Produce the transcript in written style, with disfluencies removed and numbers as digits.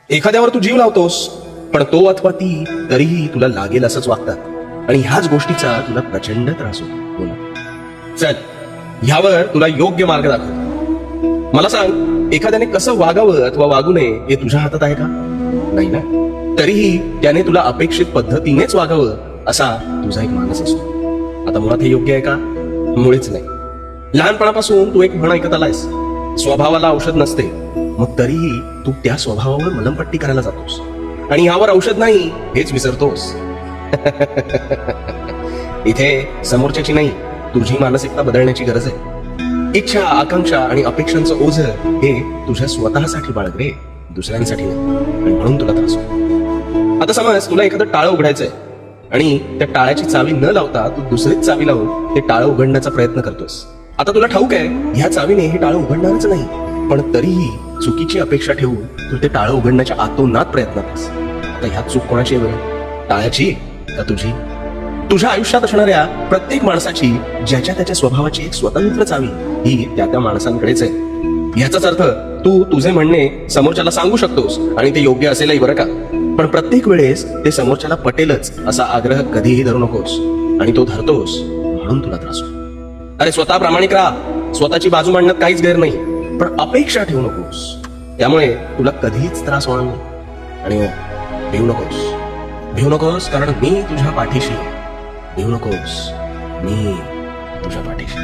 एखाद्यावर तू जीव लावतोस, पण तो अथवा ती तरीही तुला लागेल असंच वागतात आणि ह्याच गोष्टीचा तुला प्रचंड त्रास होतो. हो ना? चल, ह्यावर तुला योग्य मार्ग दाखव. मला सांग, एखाद्याने कसं वागावं अथवा वागू नये हे तुझ्या हातात आहे का? नाही ना. तरीही त्याने तुला अपेक्षित पद्धतीनेच वागावं असा तुझा एक मानस असतो. आता मुळात हे योग्य आहे का? मुळीच नाही. लहानपणापासून तू एक म्हण ऐकत आलायस, स्वभावाला औषध नसते, मग तरीही तू त्या स्वभावावर मलमपट्टी करायला जातोस आणि यावर औषध नाही हेच विसरतोस. इथे समोरच्याची नाही, तुझी मानसिकता बदलण्याची गरज आहे. इच्छा, आकांक्षा आणि अपेक्षांचं ओझ हे तुझ्या स्वतःसाठी बाळग रे, दुसऱ्यांसाठी नाही. आणि म्हणून तुला त्रास होतो. आता समज तुला एखादं टाळं उघडायचंय आणि त्या टाळ्याची चावी न लावता तू दुसरीच चावी लावून ते टाळं उघडण्याचा प्रयत्न करतोस. आता तुला ठाऊक आहे ह्या चावीने हे टाळं उघडणारच नाही, पण तरीही चुकीची अपेक्षा ठेवून तू ते टाळं उघडण्याच्या आतोनात प्रयत्न करतोस. आता ह्यात चूक कोणाची आहे बरं? टाळ्याची का तुझी? तुझ्या आयुष्यात असणाऱ्या प्रत्येक माणसाची ज्याच्या त्याच्या स्वभावाची एक स्वतंत्र चावी ही त्या माणसांकडेच आहे. ह्याचाच अर्थ तू तुझे म्हणणे समोरच्याला सांगू शकतोस आणि ते योग्य असेलही बरं का, पण प्रत्येक वेळेस ते समोरच्याला पटेलच असा आग्रह कधीही धरू नकोस. आणि तो धरतोस म्हणून तुला त्रास होतो. अरे स्वतः प्रामाणिक राहा, स्वतःची बाजू मांडण्यात काहीच गैर नाही, पण अपेक्षा ठेवू नकोस. त्यामुळे तुला कधीच त्रास होणार नाही. आणि भिवू नकोस, कारण मी तुझ्या पाठीशी. भिवू नकोस, मी तुझ्या पाठीशी.